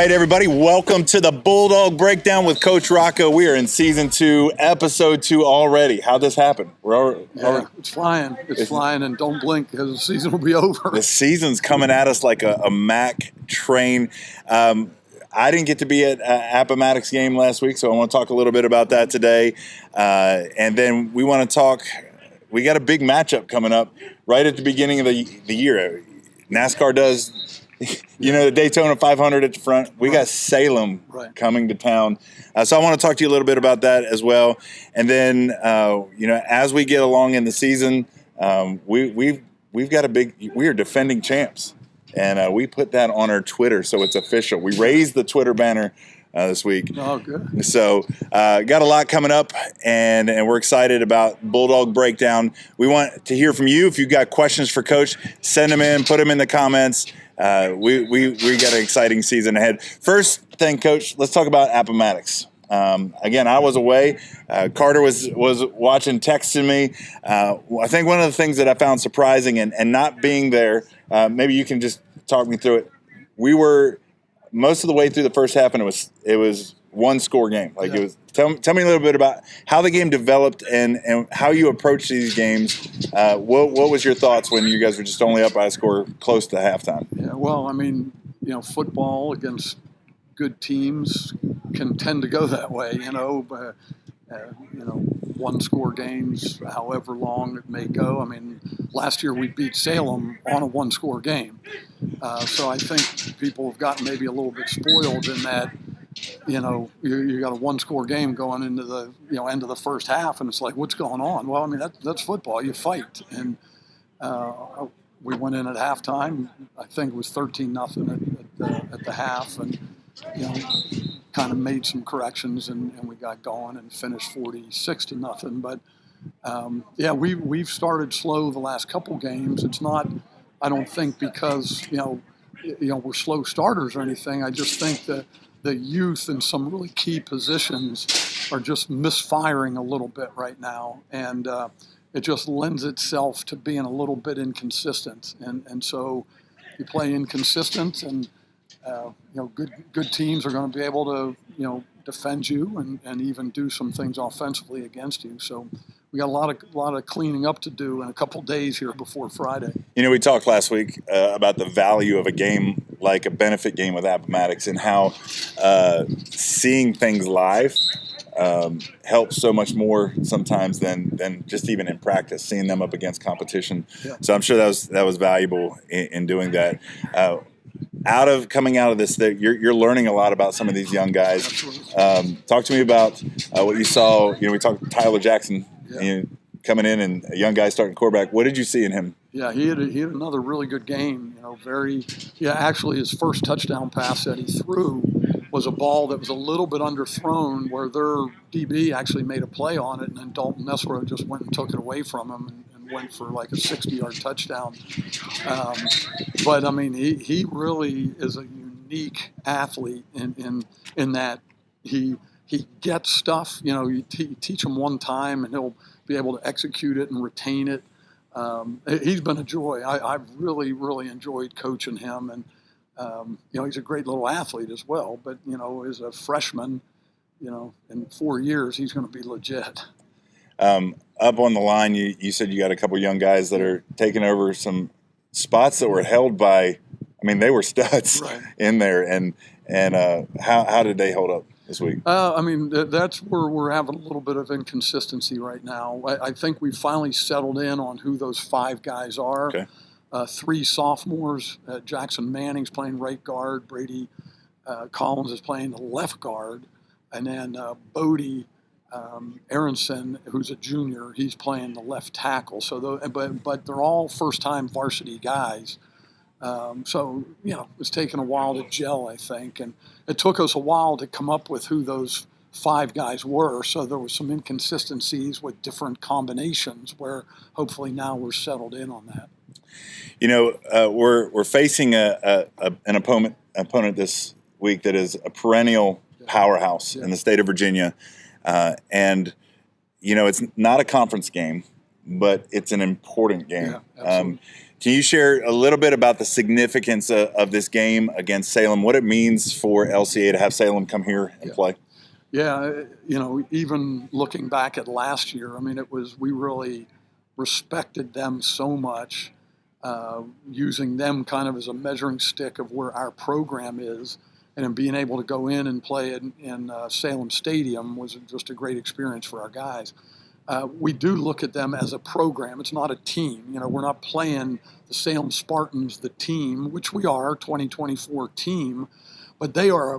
right, everybody, welcome to the Bulldog Breakdown with Coach Rocco. We are in Season 2, Episode 2 already. How'd this happen? It's flying. It's flying, and don't blink because the season will be over. The season's coming at us like a Mack train. I didn't get to be at Appomattox game last week, so I want to talk a little bit about that today. And then we want to talk – we got a big matchup coming up right at the beginning of the year. NASCAR does – the Daytona 500 at the front. We got Salem coming to town. So I want to talk to you a little bit about that as well. And then, as we get along in the season, we've got we are defending champs. And we put that on our Twitter, so it's official. We raised the Twitter banner this week. Oh, good. So got a lot coming up, and we're excited about Bulldog Breakdown. We want to hear from you. If you've got questions for Coach, send them in, put them in the comments. We got an exciting season ahead. First thing, Coach, let's talk about Appomattox. Again, I was away. Carter was watching, texting me. I think one of the things that I found surprising and not being there, maybe you can just talk me through it. We were most of the way through the first half, and it was one-score game. It was. Tell me a little bit about how the game developed and how you approach these games. What was your thoughts when you guys were just only up by a score close to halftime? Yeah, well, football against good teams can tend to go that way. One-score games, however long it may go. Last year we beat Salem on a one-score game, so I think people have gotten maybe a little bit spoiled in that. You got a one-score game going into the end of the first half, and it's like, what's going on? Well, that's football. You fight, and we went in at halftime. I think it was 13-0 at the half, and kind of made some corrections, and we got going and finished 46-0. But we've started slow the last couple games. It's not, I don't think, because we're slow starters or anything. I just think that the youth in some really key positions are just misfiring a little bit right now, and it just lends itself to being a little bit inconsistent. And so you play inconsistent, and good teams are going to be able to defend you and even do some things offensively against you. So we got a lot of cleaning up to do in a couple days here before Friday. We talked last week about the value of a game like a benefit game with Appomattox and how seeing things live helps so much more sometimes than just even in practice, seeing them up against competition. Yeah. So I'm sure that was valuable in doing that. Coming out of this, you're learning a lot about some of these young guys. Talk to me about what you saw. We talked Tyler Jackson coming in and a young guy starting quarterback. What did you see in him? Yeah, he had another really good game. Actually his first touchdown pass that he threw was a ball that was a little bit underthrown, where their DB actually made a play on it, and then Dalton Nesro just went and took it away from him and went for like a 60-yard touchdown. But he really is a unique athlete in that he gets stuff. You teach him one time, and he'll be able to execute it and retain it. He's been a joy. I've really, really enjoyed coaching him, and he's a great little athlete as well. But as a freshman, in 4 years he's going to be legit. Up on the line, you said you got a couple young guys that are taking over some spots that were held by. They were studs in there, and how did they hold up this week? That's where we're having a little bit of inconsistency right now. I think we finally settled in on who those 5 guys are. Okay. 3 sophomores. Jackson Manning's playing right guard. Brady Collins is playing the left guard. And then Bodie Aronson, who's a junior, he's playing the left tackle. So, but they're all first-time varsity guys. It's taken a while to gel, I think. And it took us a while to come up with who those 5 guys were. So there were some inconsistencies with different combinations where hopefully now we're settled in on that. We're facing an opponent this week that is a perennial powerhouse in the state of Virginia, and it's not a conference game, but it's an important game. Can you share a little bit about the significance of this game against Salem, what it means for LCA to have Salem come here and play? Yeah, even looking back at last year, I mean, we really respected them so much, using them kind of as a measuring stick of where our program is, and then being able to go in and play in Salem Stadium was just a great experience for our guys. We do look at them as a program. It's not a team. We're not playing the Salem Spartans, the team, which we are, 2024 team, but they're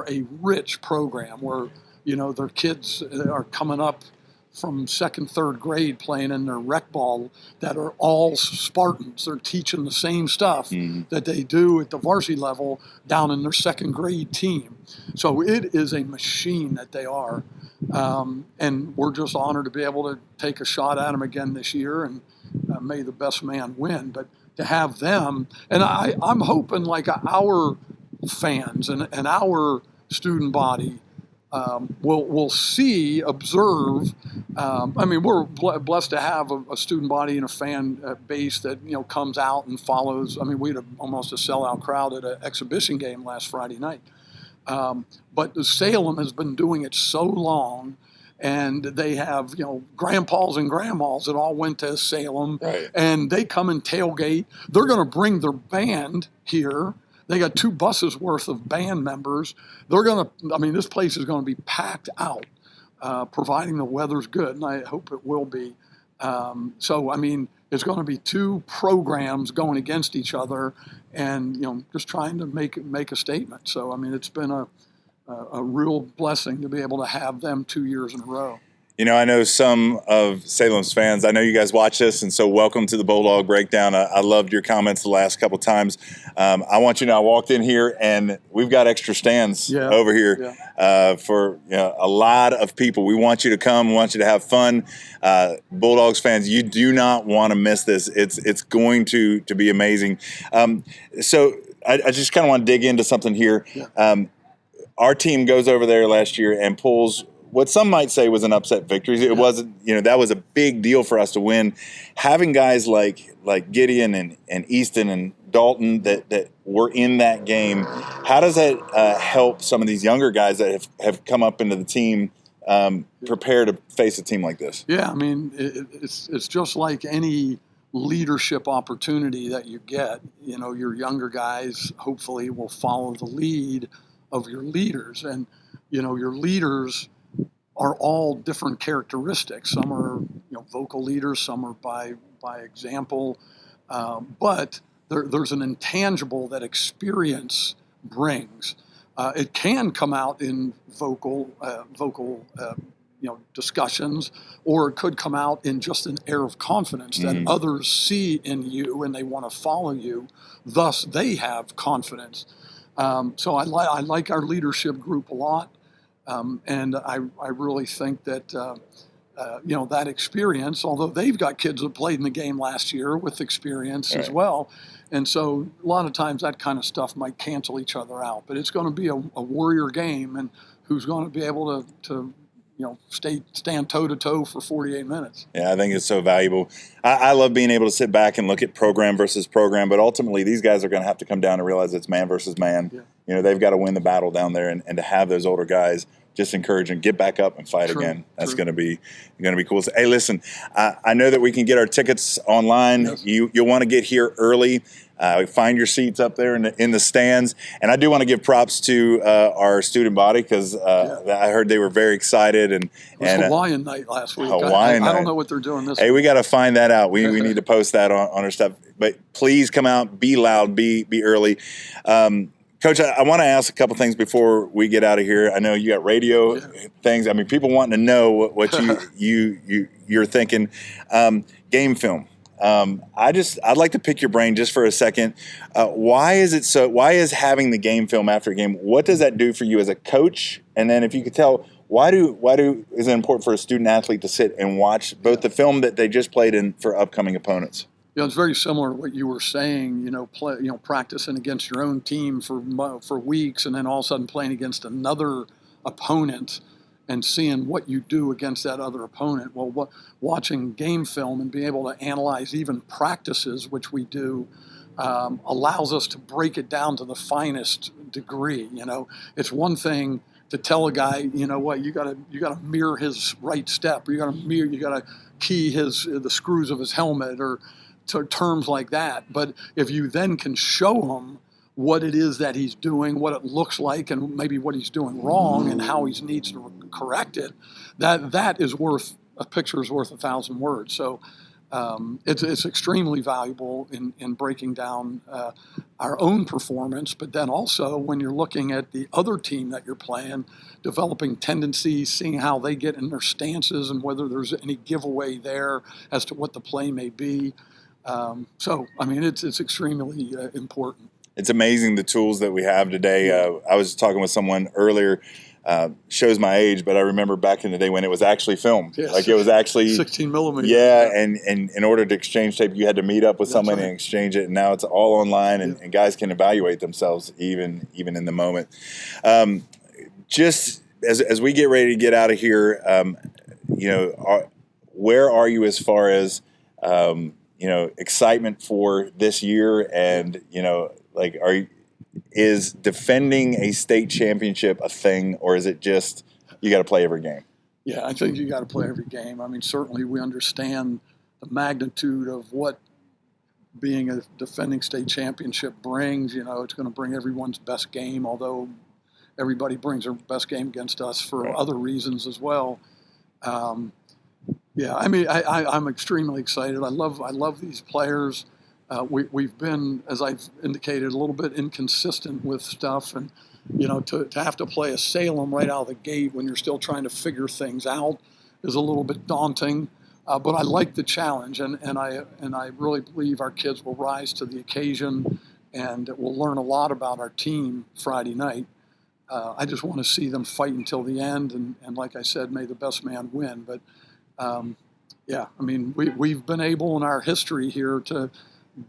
a rich program where, their kids are coming up from second, third grade playing in their rec ball that are all Spartans. They're teaching the same stuff that they do at the varsity level down in their second grade team. So it is a machine that they are. And we're just honored to be able to take a shot at them again this year, and may the best man win. But to have them, and I'm hoping like our fans and our student body will see, observe. I mean, we're blessed to have a student body and a fan base that comes out and follows. I mean, we had almost a sellout crowd at an exhibition game last Friday night. But Salem has been doing it so long, and they have grandpas and grandmas that all went to Salem, right, and they come and tailgate. They're going to bring their band here. They got 2 buses worth of band members. This place is going to be packed out, providing the weather's good, and I hope it will be. It's going to be 2 programs going against each other, and just trying to make a statement. So it's been a real blessing to be able to have them 2 years in a row. I know some of Salem's fans. I know you guys watch this, and so welcome to the Bulldog Breakdown. I loved your comments the last couple times. I want you to know I walked in here, and we've got extra stands over here for a lot of people. We want you to come. We want you to have fun. Bulldogs fans, you do not want to miss this. It's going to be amazing. So I just kind of want to dig into something here. Yeah. Our team goes over there last year and pulls what some might say was an upset victory. It wasn't, that was a big deal for us to win. Having guys like Gideon and Easton and Dalton that were in that game, how does that help some of these younger guys that have come up into the team prepare to face a team like this? Yeah, it's just like any leadership opportunity that you get. Your younger guys hopefully will follow the lead of your leaders, and your leaders are all different characteristics. Some are vocal leaders, some are by example, but there's an intangible that experience brings. It can come out in vocal discussions, or it could come out in just an air of confidence that others see in you and they want to follow you. Thus, they have confidence. So I like our leadership group a lot. And I really think that, that experience, although they've got kids that played in the game last year with experience as well. And so a lot of times that kind of stuff might cancel each other out. But it's going to be a warrior game, and who's going to be able to stand toe-to-toe for 48 minutes. Yeah, I think it's so valuable. I love being able to sit back and look at program versus program, but ultimately these guys are going to have to come down and realize it's man versus man. Yeah. They've got to win the battle down there, and to have those older guys just encourage them, get back up and fight again. That's going to be cool. So, hey, listen, I know that we can get our tickets online. Yes. You'll want to get here early. Find your seats up there in the stands. And I do want to give props to our student body, because I heard they were very excited. And Hawaiian night last week. I don't know what they're doing this week. Hey, we got to find that out. We need to post that on our stuff. But please come out, be loud, be early. Coach, I want to ask a couple things before we get out of here. I know you got radio things. People wanting to know what you're thinking. Game film. I'd like to pick your brain just for a second. Why is having the game film after a game, what does that do for you as a coach? And then if you could tell, why is it important for a student athlete to sit and watch both the film that they just played in for upcoming opponents? It's very similar to what you were saying. Practicing against your own team for weeks, and then all of a sudden playing against another opponent. and seeing what you do against that other opponent. Well, watching game film and being able to analyze even practices, which we do, allows us to break it down to the finest degree. It's one thing to tell a guy, you know what, you gotta mirror his right step, or you gotta key the screws of his helmet, or terms like that. But if you then can show him what it is that he's doing, what it looks like, and maybe what he's doing wrong and how he needs to correct it, that is worth a picture is worth 1,000 words. So it's extremely valuable in breaking down our own performance, but then also when you're looking at the other team that you're playing, developing tendencies, seeing how they get in their stances and whether there's any giveaway there as to what the play may be. So, I mean, it's extremely important. It's amazing the tools that we have today. I was talking with someone earlier, shows my age, but I remember back in the day when it was actually filmed. Yes. Like it was actually 16 millimeter. Yeah, and in order to exchange tape, you had to meet up with somebody right. and exchange it. And now it's all online, and guys can evaluate themselves even in the moment. Just as we get ready to get out of here, where are you as far as excitement for this year, and is defending a state championship a thing, or is it just you got to play every game? Yeah, I think you got to play every game. I mean, certainly we understand the magnitude of what being a defending state championship brings. It's going to bring everyone's best game, although everybody brings their best game against us for other reasons as well. Yeah, I mean, I'm extremely excited. I love these players. We've been, as I've indicated, a little bit inconsistent with stuff, and to have to play a Salem right out of the gate when you're still trying to figure things out is a little bit daunting. But I like the challenge, and I really believe our kids will rise to the occasion, and we'll learn a lot about our team Friday night. I just want to see them fight until the end, and like I said, may the best man win. But yeah, I mean, we've been able in our history here to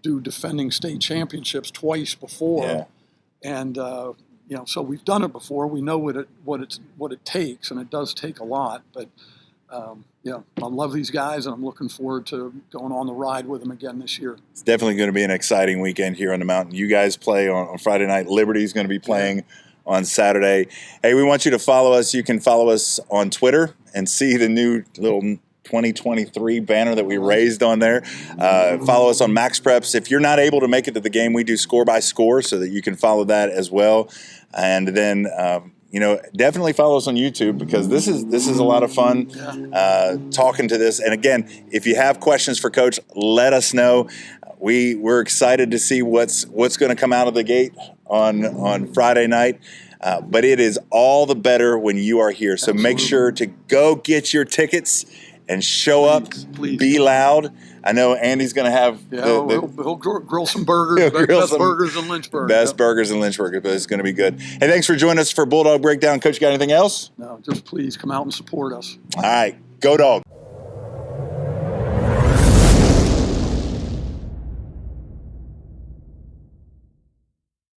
do defending state championships twice before, and so we've done it before. We know what it takes, and it does take a lot. But I love these guys, and I'm looking forward to going on the ride with them again this year. It's definitely going to be an exciting weekend here on the mountain. You guys play on Friday night. Liberty's going to be playing on Saturday. Hey, we want you to follow us. You can follow us on Twitter and see the new little 2023 banner that we raised on there. Follow us on Max Preps. If you're not able to make it to the game, we do score by score so that you can follow that as well. And then definitely follow us on YouTube, because this is a lot of fun talking to this. And again, if you have questions for Coach, let us know. We're excited to see what's going to come out of the gate on Friday night. But it is all the better when you are here. So make sure to go get your tickets and show up, be loud. I know Andy's going to have he'll grill some burgers, best burgers in Lynchburg. Best burgers in Lynchburg, but it's going to be good. Hey, thanks for joining us for Bulldog Breakdown. Coach, you got anything else? No, just please come out and support us. All right, go Dog.